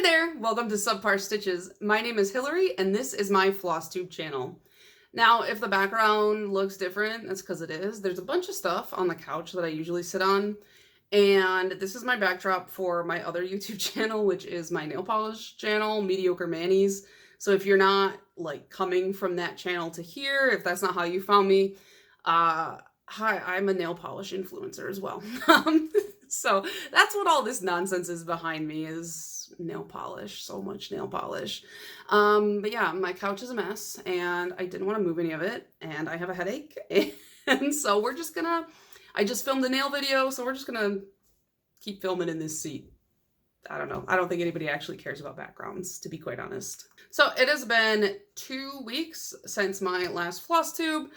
there, welcome to Subpar Stitches. My name is Hillary and this is my Flosstube channel. Now, if the background looks different, that's because it is. There's a bunch of stuff on the couch that I usually sit on, and this is my backdrop for my other YouTube channel, which is my nail polish channel, Mediocre Mannies. So if you're not like coming from that channel to here, if that's not how you found me, hi, I'm a nail polish influencer as well. So that's what all this nonsense is behind me, is nail polish, so much nail polish. But yeah, my couch is a mess and I didn't want to move any of it and I have a headache. And so we're just gonna, I just filmed a nail video, so we're just gonna keep filming in this seat. I don't know. I don't think anybody actually cares about backgrounds, to be quite honest. So it has been 2 weeks since my last Flosstube,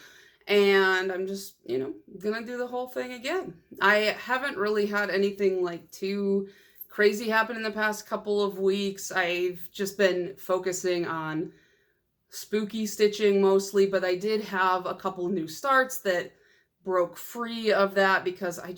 and I'm just, you know, gonna do the whole thing again. I haven't really had anything like too crazy happen in the past couple of weeks. I've just been focusing on spooky stitching mostly, but I did have a couple new starts that broke free of that because I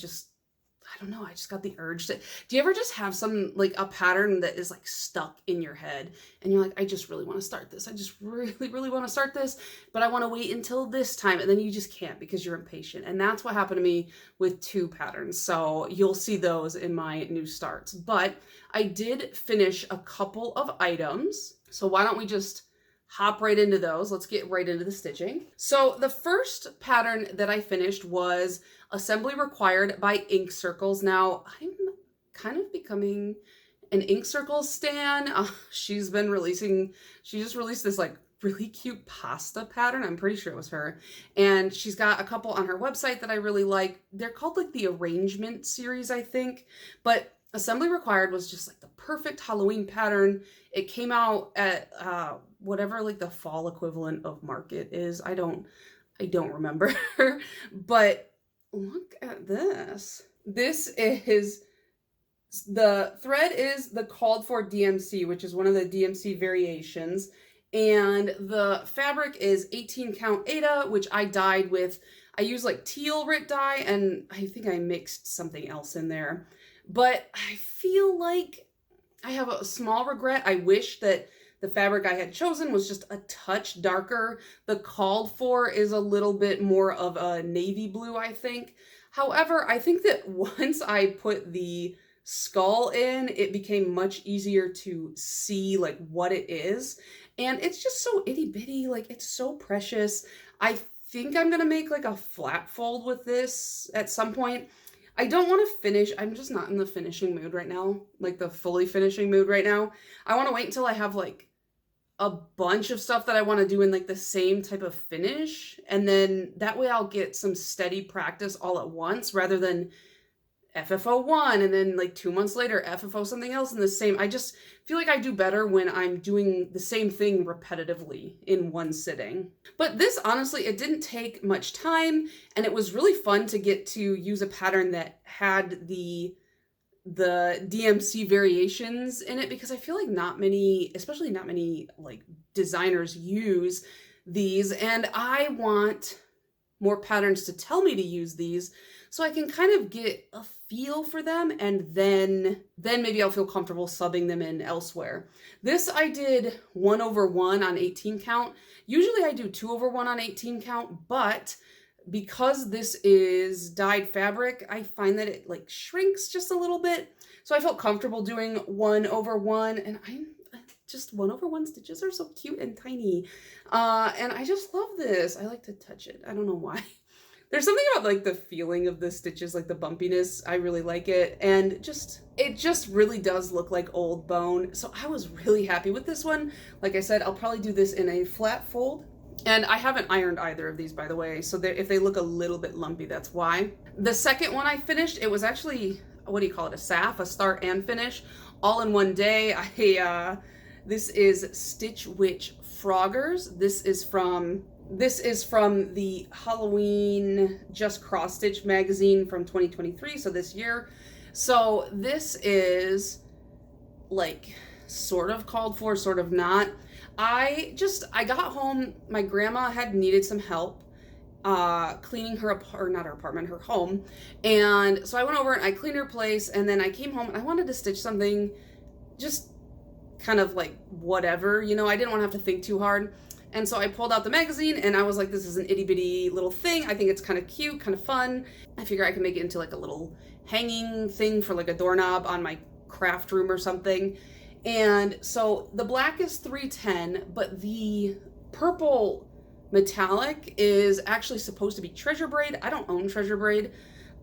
don't know, I just got the urge to, do you ever just have some, like a pattern that is like stuck in your head and you're like, I just really want to start this. I just really want to start this, but I want to wait until this time. And then you just can't because you're impatient. And that's what happened to me with 2 patterns. So you'll see those in my new starts, but I did finish a couple of items. So why don't we just hop right into those. Let's get right into the stitching. So the first pattern that I finished was Assembly Required by Ink Circles. Now, I'm kind of becoming an Ink Circles stan. She just released this like really cute pasta pattern. I'm pretty sure it was her. And she's got a couple on her website that I really like. They're called like the Arrangement series, I think. But Assembly Required was just like the perfect Halloween pattern. It came out at whatever like the fall equivalent of Market is. I don't remember. But look at this. This is, the thread is the Called For DMC, which is one of the DMC variations. And the fabric is 18 count Aida, which I dyed with, I use like teal Rit dye, and I think I mixed something else in there. But I feel like I have a small regret. I wish that the fabric I had chosen was just a touch darker. The Called For is a little bit more of a navy blue, I think. However, I think that once I put the skull in, it became much easier to see like what it is. And it's just so itty bitty, like it's so precious. I think I'm gonna make like a flat fold with this at some point. I don't want to finish. I'm just not in the finishing mood right now, like the fully finishing mood right now. I want to wait until I have like a bunch of stuff that I want to do in like the same type of finish. And then that way I'll get some steady practice all at once rather than FFO 1 and then like 2 months later FFO something else in the same. I just feel like I do better when I'm doing the same thing repetitively in one sitting. But this, honestly, it didn't take much time and it was really fun to get to use a pattern that had the DMC variations in it, because I feel like not many, especially not many like designers use these, and I want more patterns to tell me to use these so I can kind of get a feel for them, and then maybe I'll feel comfortable subbing them in elsewhere. This I did 1/1 on 18 count. Usually I do 2/1 on 18 count, but because this is dyed fabric, I find that it like shrinks just a little bit. So I felt comfortable doing 1/1, and I'm just 1/1 stitches are so cute and tiny. And I just love this. I like to touch it. I don't know why. There's something about like the feeling of the stitches, like the bumpiness. I really like it. And it just really does look like old bone. So I was really happy with this one. Like I said, I'll probably do this in a flat fold. And I haven't ironed either of these, by the way. So if they look a little bit lumpy, that's why. The second one I finished, it was actually, what do you call it? A SAF, a start and finish, all in one day. This is Stitch Witch Froggers. This is from the Halloween Just Cross Stitch magazine from 2023, so this year. So this is like sort of called for, sort of not. I got home, my grandma had needed some help cleaning her her home. And so I went over and I cleaned her place, and then I came home and I wanted to stitch something just kind of like whatever, you know, I didn't want to have to think too hard. And so I pulled out the magazine and I was like, this is an itty bitty little thing. I think it's kind of cute, kind of fun. I figure I can make it into like a little hanging thing for like a doorknob on my craft room or something. And so the black is 310, but the purple metallic is actually supposed to be treasure braid. I don't own treasure braid,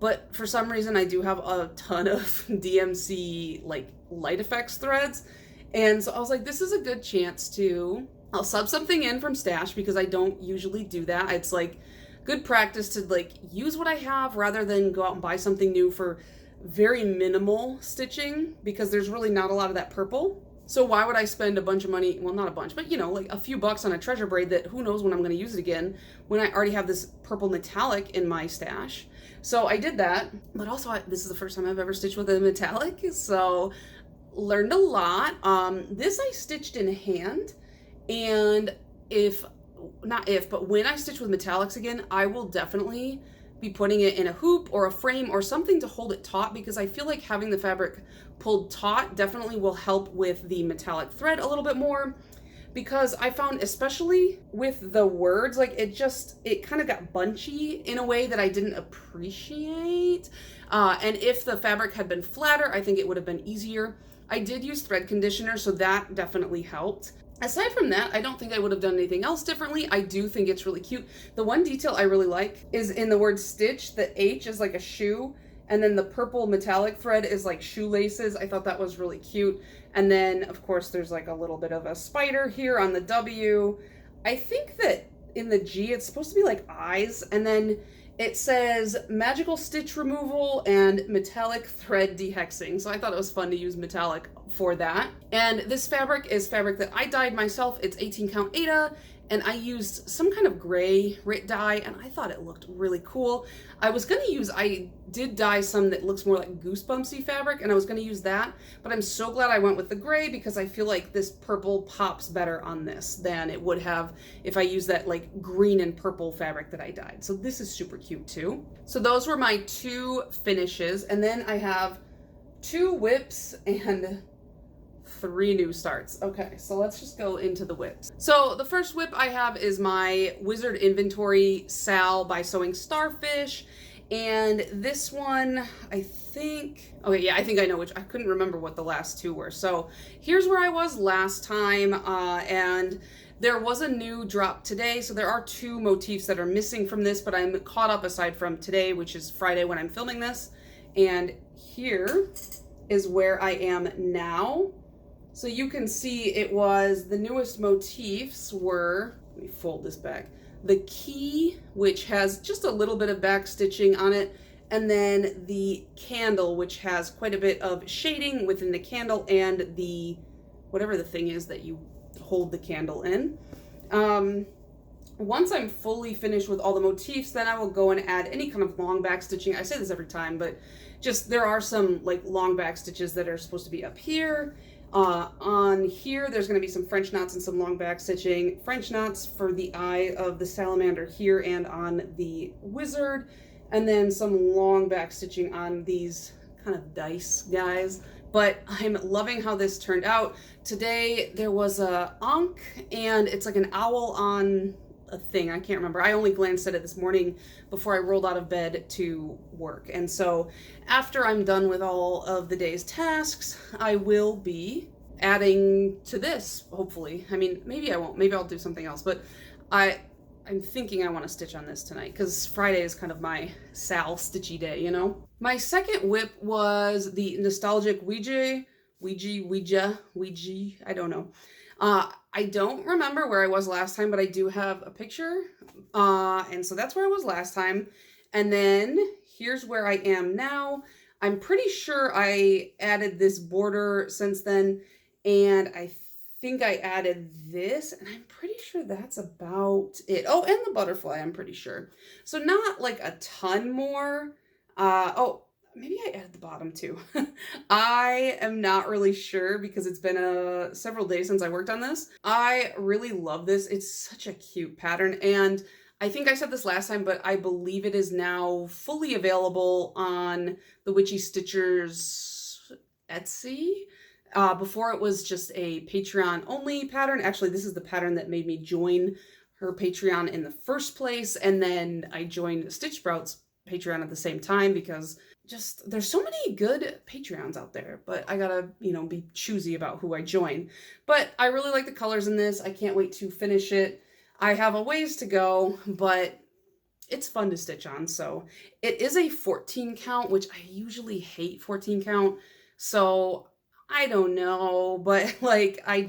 but for some reason I do have a ton of DMC like light effects threads. And so I was like, this is a good chance to, I'll sub something in from stash because I don't usually do that. It's like good practice to like use what I have rather than go out and buy something new for very minimal stitching, because there's really not a lot of that purple. So why would I spend a bunch of money, well, not a bunch, but you know, like a few bucks on a treasure braid that who knows when I'm going to use it again, when I already have this purple metallic in my stash. So I did that, but also this is the first time I've ever stitched with a metallic, so learned a lot. This I stitched in hand, and but when I stitch with metallics again, I will definitely be putting it in a hoop or a frame or something to hold it taut, because I feel like having the fabric pulled taut definitely will help with the metallic thread a little bit more, because I found, especially with the words, like it kind of got bunchy in a way that I didn't appreciate. And if the fabric had been flatter, I think it would have been easier. I did use thread conditioner, so that definitely helped. Aside from that, I don't think I would have done anything else differently. I do think it's really cute. The one detail I really like is in the word stitch, the H is like a shoe, and then the purple metallic thread is like shoelaces. I thought that was really cute. And then, of course, there's like a little bit of a spider here on the W. I think that in the G, it's supposed to be like eyes, and then it says magical stitch removal and metallic thread dehexing. So I thought it was fun to use metallic for that. And this fabric is fabric that I dyed myself. It's 18 count Aida, and I used some kind of gray Rit dye, and I thought it looked really cool. I did dye some that looks more like goosebumpsy fabric, and I was gonna use that, but I'm so glad I went with the gray, because I feel like this purple pops better on this than it would have if I used that like green and purple fabric that I dyed. So this is super cute too. So those were my two finishes, and then I have 2 whips and 3 new starts. Okay, so let's just go into the whips. So the first whip I have is my Wizard Inventory Sal by Sewing Starfish. And this one, I think I know which. I couldn't remember what the last 2 were. So here's where I was last time. And there was a new drop today. So there are 2 motifs that are missing from this, but I'm caught up aside from today, which is Friday when I'm filming this. And here is where I am now. So you can see it was, the newest motifs were, let me fold this back, the key, which has just a little bit of back stitching on it, and then the candle, which has quite a bit of shading within the candle and the, whatever the thing is that you hold the candle in. Once I'm fully finished with all the motifs, then I will go and add any kind of long back stitching. I say this every time, but just there are some like long back stitches that are supposed to be up here. On here, there's going to be some French knots and some long back stitching. French knots for the eye of the salamander here and on the wizard, and then some long back stitching on these kind of dice guys. But I'm loving how this turned out. Today there was a ankh, and it's like an owl on a thing. I can't remember. I only glanced at it this morning before I rolled out of bed to work. And so after I'm done with all of the day's tasks, I will be adding to this, hopefully. I mean, maybe I won't. Maybe I'll do something else. But I'm thinking I want to stitch on this tonight, because Friday is kind of my Sal stitchy day, you know? My second whip was the nostalgic Ouija, I don't know. I don't remember where I was last time, but I do have a picture. And so that's where I was last time. And then here's where I am now. I'm pretty sure I added this border since then, and I think I added this, and I'm pretty sure that's about it. Oh, and the butterfly, I'm pretty sure. So not like a ton more. Oh, maybe I added the bottom too. I am not really sure, because it's been several days since I worked on this. I really love this. It's such a cute pattern, and I think I said this last time, but I believe it is now fully available on the Witchy Stitchers Etsy. Before it was just a Patreon only pattern. Actually, this is the pattern that made me join her Patreon in the first place. And then I joined Stitch Sprout's Patreon at the same time because just there's so many good Patreons out there, but I gotta, be choosy about who I join. But I really like the colors in this. I can't wait to finish it. I have a ways to go, but it's fun to stitch on. So it is a 14 count, which I usually hate 14 count. So I don't know, but like I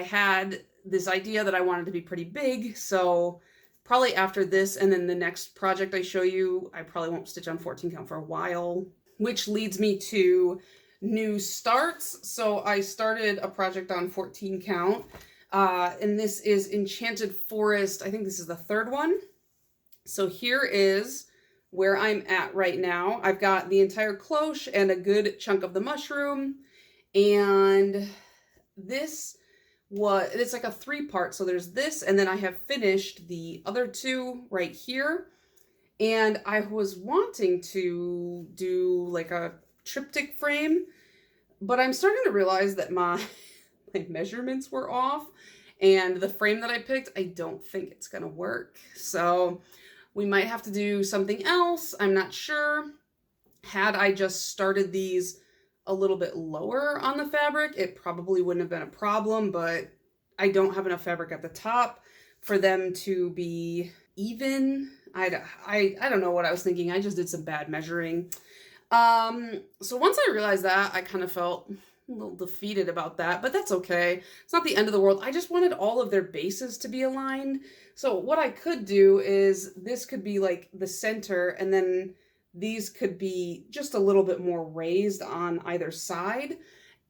had this idea that I wanted to be pretty big. So probably after this and then the next project I show you, I probably won't stitch on 14 count for a while, which leads me to new starts. So I started a project on 14 count, and this is Enchanted Forest. I think this is the third one. So here is where I'm at right now. I've got the entire cloche and a good chunk of the mushroom, and it's like a 3-part. So there's this, and then I have finished the other 2 right here. And I was wanting to do like a triptych frame, but I'm starting to realize that my measurements were off, and the frame that I picked, I don't think it's gonna work. So we might have to do something else. I'm not sure. Had I just started these a little bit lower on the fabric, it probably wouldn't have been a problem, but I don't have enough fabric at the top for them to be even. I don't know what I was thinking. I just did some bad measuring. So once I realized that, I kind of felt a little defeated about that, but that's okay. It's not the end of the world. I just wanted all of their bases to be aligned. So what I could do is this could be like the center, and then these could be just a little bit more raised on either side,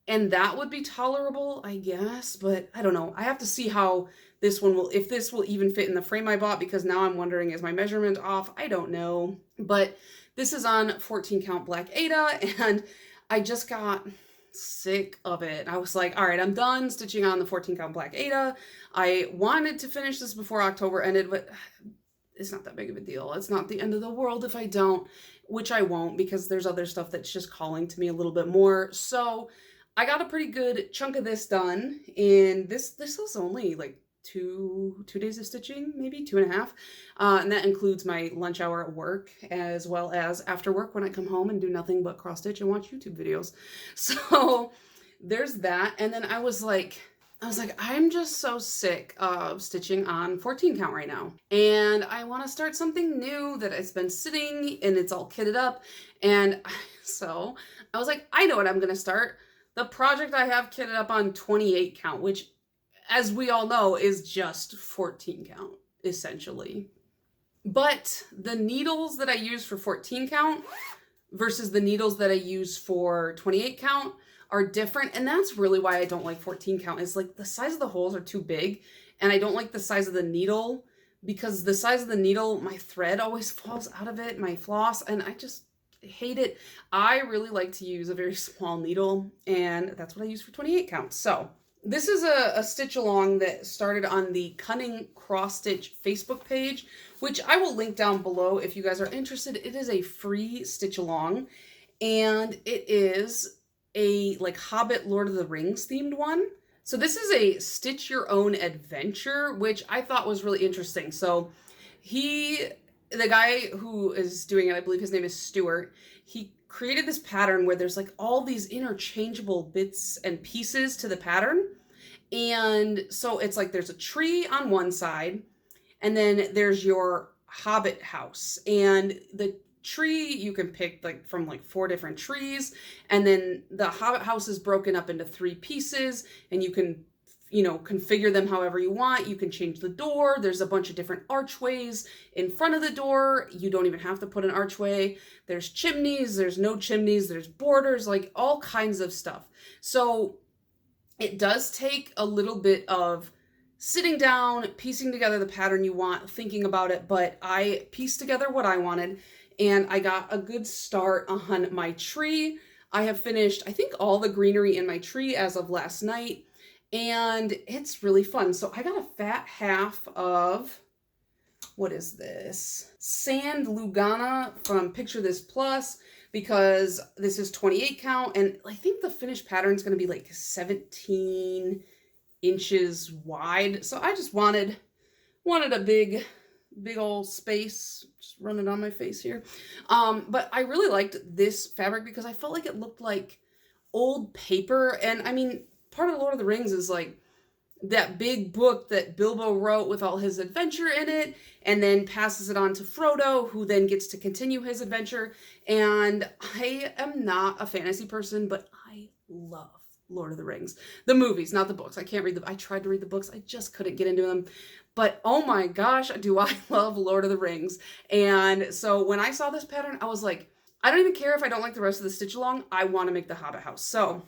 and that would be tolerable, I guess, but I don't know. I have to see how this one if this will even fit in the frame I bought, because now I'm wondering, is my measurement off? I don't know. But this is on 14 count Black Ada, and I just got sick of it. I was like, all right, I'm done stitching on the 14 count Black Ada. I wanted to finish this before October ended, but it's not that big of a deal. It's not the end of the world if I don't, which I won't, because there's other stuff that's just calling to me a little bit more. So I got a pretty good chunk of this done, and this was only like two days of stitching, maybe 2.5. And that includes my lunch hour at work, as well as after work when I come home and do nothing but cross stitch and watch YouTube videos. So there's that. And then I was like, I'm just so sick of stitching on 14 count right now. And I want to start something new that has been sitting and it's all kitted up. And so I was like, I know what I'm going to start. The project I have kitted up on 28 count, which, as we all know, is just 14 count, essentially. But the needles that I use for 14 count versus the needles that I use for 28 count are different, and that's really why I don't like 14 count. Is like the size of the holes are too big, and I don't like the size of the needle, because the size of the needle, my thread always falls out of it, my floss, and I just hate it. I really like to use a very small needle, and that's what I use for 28 count. So this is a stitch along that started on the Cunning Cross Stitch Facebook page, which I will link down below if you guys are interested. It is a free stitch along, and it is a like Hobbit Lord of the Rings themed one. So this is a stitch your own adventure, which I thought was really interesting. So the guy who is doing it, I believe his name is Stuart, he created this pattern where there's like all these interchangeable bits and pieces to the pattern. And so it's like there's a tree on one side, and then there's your hobbit house, and the tree you can pick like from like 4 different trees, and then the hobbit house is broken up into 3 pieces, and you can configure them however you want. You can change the door. There's a bunch of different archways in front of the door. You don't even have to put an archway. There's chimneys, there's no chimneys, there's borders, like all kinds of stuff. So it does take a little bit of sitting down, piecing together the pattern you want, thinking about it, but I pieced together what I wanted, and I got a good start on my tree. I have finished, I think, all the greenery in my tree as of last night, and it's really fun. So I got a fat half of, what is this? Sand Lugana from Picture This Plus. because this is 28 count, and I think the finished pattern is going to be like 17 inches wide. So I just wanted a big old space. Just run it on my face here. But I really liked this fabric because I felt like it looked like old paper. And I mean, part of the Lord of the Rings is like that big book that Bilbo wrote with all his adventure in it, and then passes it on to Frodo, who then gets to continue his adventure. And I am not a fantasy person, but I love Lord of the Rings. The movies, not the books. I can't read I tried to read the books. I just couldn't get into them. But oh my gosh, do I love Lord of the Rings. And so when I saw this pattern, I was like, I don't even care if I don't like the rest of the stitch along. I want to make the Hobbit house. So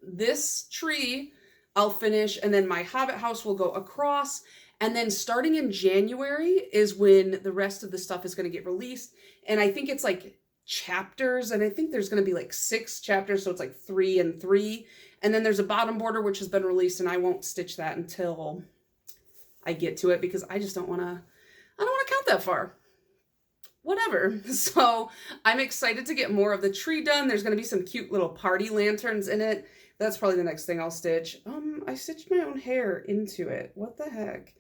this tree I'll finish, and then my Hobbit house will go across. And then starting in January is when the rest of the stuff is going to get released. And I think it's like chapters, and I think there's going to be like 6 chapters, so it's like 3 and 3. And then there's a bottom border which has been released, and I won't stitch that until I get to it because I just don't want to count that far. Whatever. So I'm excited to get more of the tree done. There's going to be some cute little party lanterns in it. That's probably the next thing I'll stitch. I stitched my own hair into it. What the heck?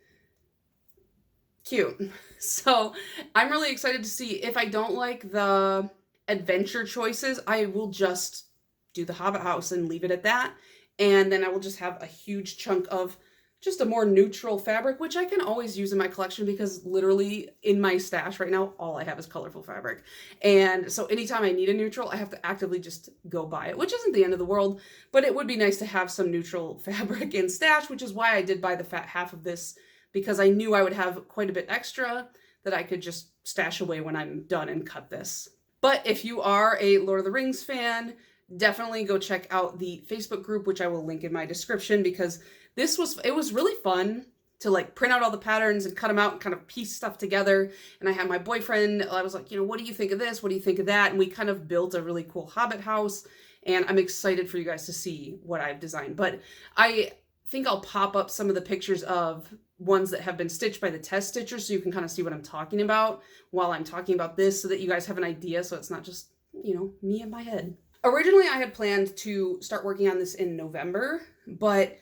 Cute. So I'm really excited to see. If I don't like the adventure choices, I will just do the Hobbit house and leave it at that. And then I will just have a huge chunk of just a more neutral fabric, which I can always use in my collection because literally in my stash right now, all I have is colorful fabric. And so anytime I need a neutral, I have to actively just go buy it, which isn't the end of the world, but it would be nice to have some neutral fabric in stash, which is why I did buy the fat half of this, because I knew I would have quite a bit extra that I could just stash away when I'm done and cut this. But if you are a Lord of the Rings fan, definitely go check out the Facebook group, which I will link in my description, because it was really fun to like print out all the patterns and cut them out and kind of piece stuff together. And I had my boyfriend, I was like, what do you think of this? What do you think of that? And we kind of built a really cool Hobbit house, and I'm excited for you guys to see what I've designed. But I think I'll pop up some of the pictures of ones that have been stitched by the test stitchers so you can kind of see what I'm talking about while I'm talking about this, so that you guys have an idea, so it's not just, me in my head. Originally, I had planned to start working on this in November, but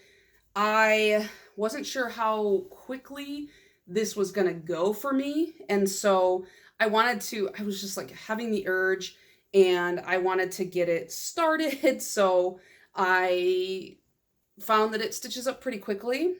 I wasn't sure how quickly this was going to go for me. And so I was just like having the urge, and I wanted to get it started. So I found that it stitches up pretty quickly,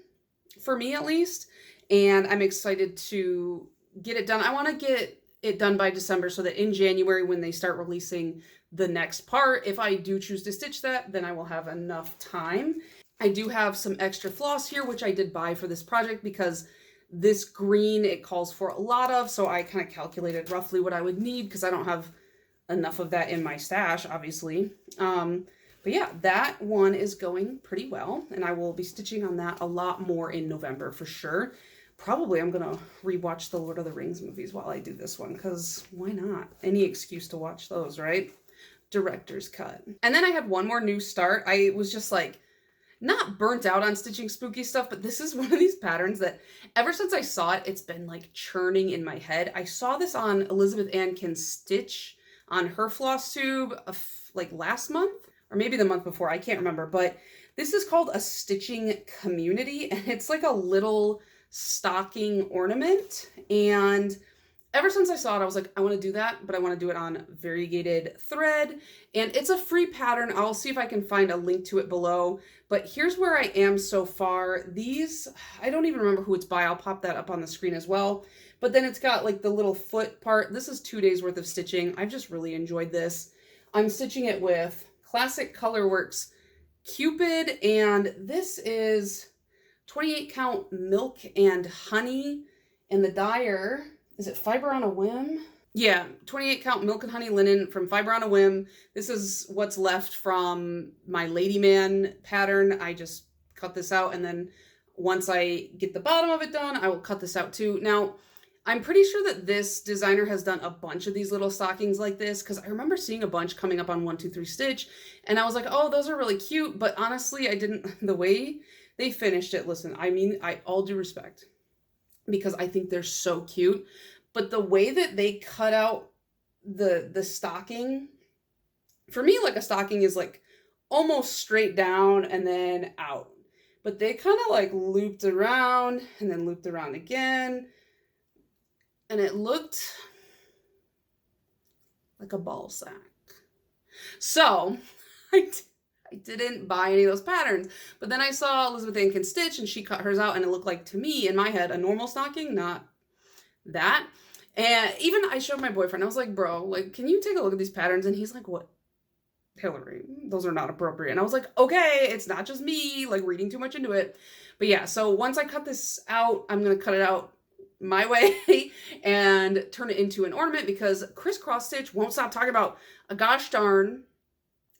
for me at least. And I'm excited to get it done. I want to get it done by December so that in January, when they start releasing the next part, if I do choose to stitch that, then I will have enough time. I do have some extra floss here, which I did buy for this project because this green, it calls for a lot of, so I kind of calculated roughly what I would need because I don't have enough of that in my stash, obviously. But yeah, that one is going pretty well, and I will be stitching on that a lot more in November for sure. Probably I'm going to rewatch the Lord of the Rings movies while I do this one, because why not? Any excuse to watch those, right? Director's cut. And then I had one more new start. I was just like, not burnt out on stitching spooky stuff, but this is one of these patterns that ever since I saw it, it's been like churning in my head. I saw this on Elizabeth Ann Can Stitch on her Flosstube like last month, or maybe the month before, I can't remember, but this is called a stitching community, and it's like a little stocking ornament. And ever since I saw it, I was like, I want to do that, but I want to do it on variegated thread. And it's a free pattern. I'll see if I can find a link to it below. But here's where I am so far. These, I don't even remember who it's by. I'll pop that up on the screen as well. But then it's got like the little foot part. This is 2 days worth of stitching. I've just really enjoyed this. I'm stitching it with Classic Colorworks Cupid, and this is 28 count Milk and Honey, and the dyer, is it Fiber on a Whim? Yeah, 28 count Milk and Honey linen from Fiber on a Whim. This is what's left from my Ladyman pattern. I just cut this out, and then once I get the bottom of it done, I will cut this out too. Now, I'm pretty sure that this designer has done a bunch of these little stockings like this, because I remember seeing a bunch coming up on 123 Stitch, and I was like, oh, those are really cute, but honestly, I didn't, the way they finished it, listen, I mean, all due respect, because I think they're so cute, but the way that they cut out the stocking For me, like a stocking is like almost straight down and then out. But they kind of like looped around and then looped around again. And it looked like a ball sack. So I didn't buy any of those patterns. But then I saw Elizabeth Ann Can Stitch and she cut hers out and it looked like, to me, in my head, a normal stocking, not that. And even I showed my boyfriend, I was like, bro, like, can you take a look at these patterns? And he's like, what? Hillary, those are not appropriate. And I was like, okay, it's not just me, like, reading too much into it. But yeah, so once I cut this out, I'm going to cut it out my way and turn it into an ornament, because Crisscross Stitch won't stop talking about a gosh darn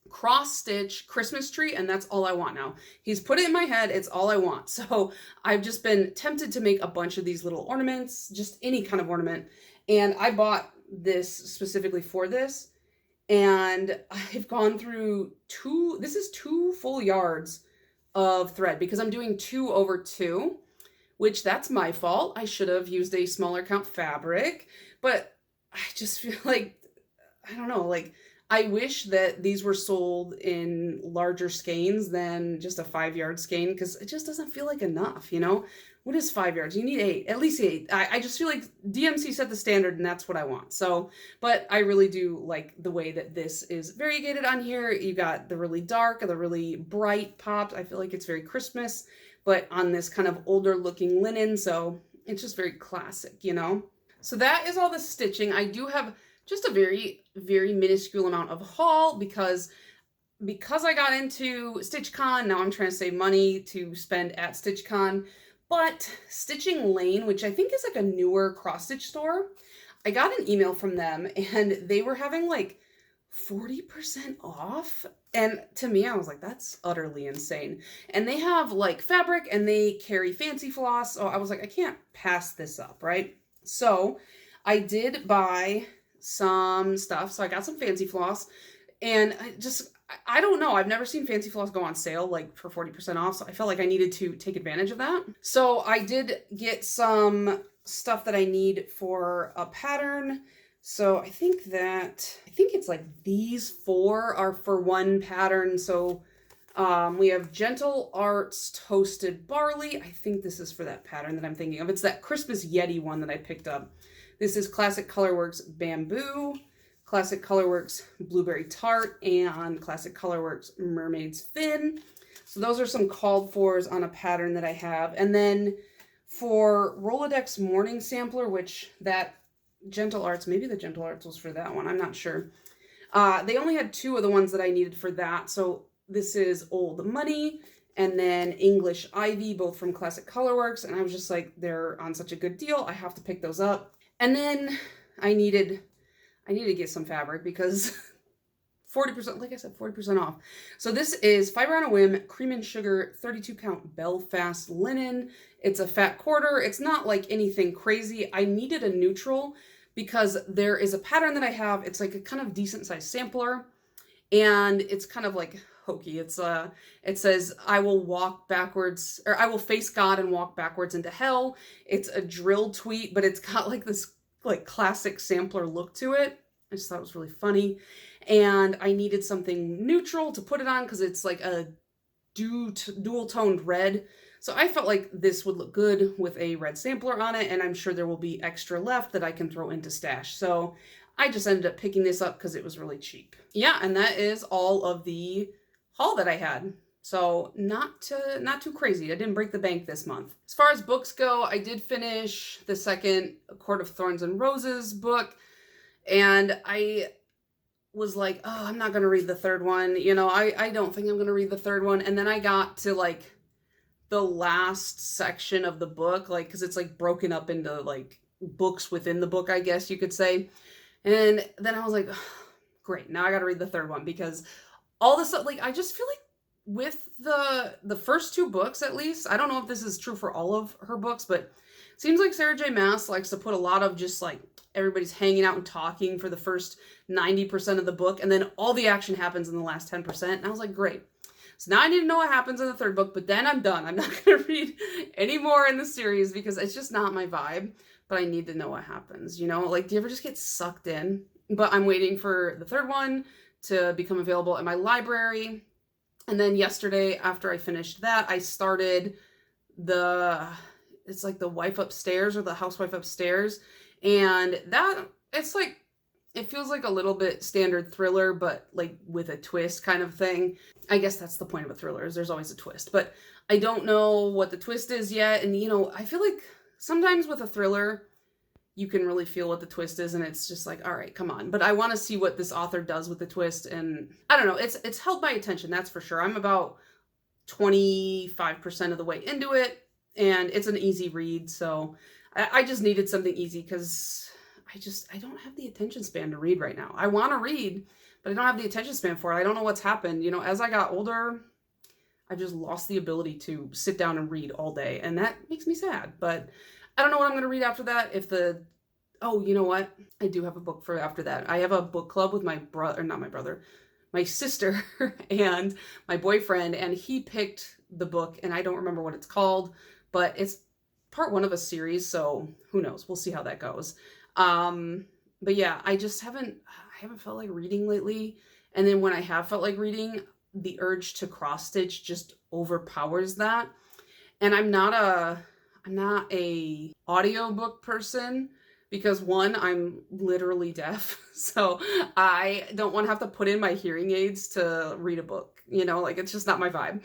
cross stitch Christmas tree, and that's all I want now. He's put it in my head, it's all I want. So I've just been tempted to make a bunch of these little ornaments, just any kind of ornament. And I bought this specifically for this. And I've gone through this is 2 full yards of thread, because I'm doing 2 over 2, which that's my fault. I should have used a smaller count fabric, but I just feel like, I don't know, like, I wish that these were sold in larger skeins than just a 5-yard skein, because it just doesn't feel like enough, you know? What is 5 yards? You need 8, at least 8. I just feel like DMC set the standard and that's what I want. So, but I really do like the way that this is variegated on here. You got the really dark and the really bright pops. I feel like it's very Christmas, but on this kind of older looking linen. So it's just very classic, you know? So that is all the stitching. I do have just a very, very minuscule amount of haul because I got into StitchCon. Now I'm trying to save money to spend at StitchCon. But Stitching Lane, which I think is like a newer cross stitch store, I got an email from them and they were having like 40% off. And to me, I was like, that's utterly insane. And they have like fabric and they carry fancy floss. So I was like, I can't pass this up, right? So I did buy some stuff. So I got some fancy floss, and I don't know. I've never seen fancy floss go on sale like for 40% off. So I felt like I needed to take advantage of that. So I did get some stuff that I need for a pattern. So I think it's like these 4 are for one pattern. So we have Gentle Arts Toasted Barley. I think this is for that pattern that I'm thinking of. It's that Christmas Yeti one that I picked up. This is Classic Colorworks Bamboo, Classic Colorworks Blueberry Tart, and Classic Colorworks Mermaid's Fin. So those are some called fors on a pattern that I have. And then for Rolodex Morning Sampler, which that Gentle Arts, maybe the Gentle Arts was for that one, I'm not sure. They only had 2 of the ones that I needed for that. So this is Old Money and then English Ivy, both from Classic Colorworks. And I was just like, they're on such a good deal, I have to pick those up. And then I needed to get some fabric because 40%, like I said, 40% off. So this is Fiber on a Whim Cream and Sugar 32 count Belfast linen. It's a fat quarter. It's not like anything crazy. I needed a neutral because there is a pattern that I have. It's like a kind of decent sized sampler, and it's kind of like hokey. It says, I will walk backwards, or I will face God and walk backwards into hell. It's a drill tweet, but it's got like this like classic sampler look to it. I just thought it was really funny. And I needed something neutral to put it on because it's like a dual toned red. So I felt like this would look good with a red sampler on it, and I'm sure there will be extra left that I can throw into stash. So I just ended up picking this up because it was really cheap. Yeah, and that is all of the haul that I had. So not too crazy. I didn't break the bank this month. As far as books go, I did finish the second Court of Thorns and Roses book, and I was like, oh, I'm not going to read the third one. You know, I don't think I'm going to read the third one. And then I got to like the last section of the book, like, because it's like broken up into like books within the book, I guess you could say. And then I was like, oh, great, now I got to read the third one, because all this stuff, like, I just feel like with the first 2 books, at least, I don't know if this is true for all of her books, but it seems like Sarah J Maas likes to put a lot of just like everybody's hanging out and talking for the first 90% of the book, and then all the action happens in the last 10%. And I was like, great. So now I need to know what happens in the third book, but then I'm done. I'm not going to read any more in the series because it's just not my vibe, but I need to know what happens, you know? Like, do you ever just get sucked in? But I'm waiting for the third one to become available at my library. And then yesterday, after I finished that, I started it's like The Wife Upstairs or The Housewife Upstairs. And that, it's like, it feels like a little bit standard thriller, but like with a twist kind of thing. I guess that's the point of a thriller, is there's always a twist. But I don't know what the twist is yet. And, you know, I feel like sometimes with a thriller, you can really feel what the twist is, and it's just like, all right, come on. But I want to see what this author does with the twist, and I don't know. It's held my attention, that's for sure. I'm about 25% of the way into it, and it's an easy read, so I just needed something easy because I don't have the attention span to read right now. I want to read, but I don't have the attention span for it. I don't know what's happened. You know, as I got older, I just lost the ability to sit down and read all day, and that makes me sad. But I don't know what I'm going to read after that. Oh, you know what? I do have a book for after that. I have a book club with my my sister and my boyfriend, and he picked the book, and I don't remember what it's called, but it's part 1 of a series, so who knows? We'll see how that goes. But yeah, I haven't felt like reading lately. And then when I have felt like reading, the urge to cross stitch just overpowers that. And I'm not a audiobook person because, one, I'm literally deaf. So I don't want to have to put in my hearing aids to read a book, you know, like it's just not my vibe.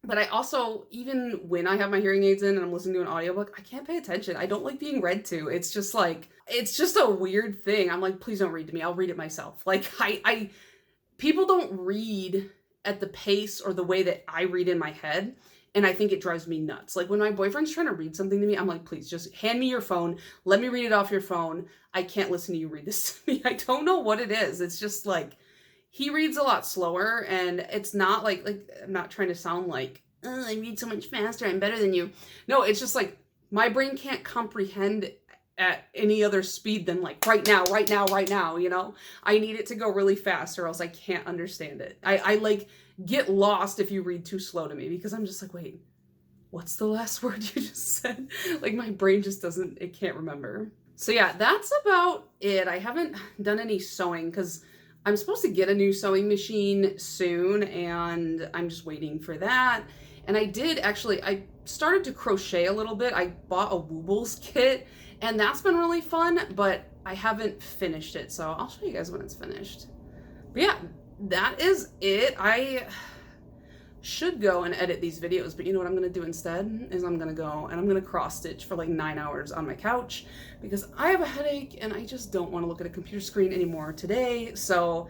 But I also, even when I have my hearing aids in and I'm listening to an audiobook, I can't pay attention. I don't like being read to. It's just like, it's just a weird thing. I'm like, please don't read to me. I'll read it myself. Like people don't read at the pace or the way that I read in my head. And I think it drives me nuts. Like when my boyfriend's trying to read something to me, I'm like, please just hand me your phone. Let me read it off your phone. I can't listen to you read this to me. I don't know what it is. It's just like, he reads a lot slower, and it's not like I'm not trying to sound like, oh, I read so much faster, I'm better than you. No, it's just like, my brain can't comprehend at any other speed than like right now, you know? I need it to go really fast or else I can't understand it. I like get lost if you read too slow to me because I'm just like, wait, what's the last word you just said? Like my brain just it can't remember. So yeah, that's about it. I haven't done any sewing because I'm supposed to get a new sewing machine soon, and I'm just waiting for that. And I started to crochet a little bit. I bought a Woobles kit, and that's been really fun, but I haven't finished it, so I'll show you guys when it's finished. But yeah, that is it. I should go and edit these videos, but you know what I'm gonna do instead is I'm gonna go and I'm gonna cross stitch for like 9 hours on my couch because I have a headache and I just don't want to look at a computer screen anymore today. So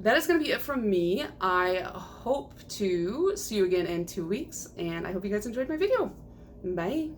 that is gonna be it from me. I hope to see you again in 2 weeks, and I hope you guys enjoyed my video. Bye.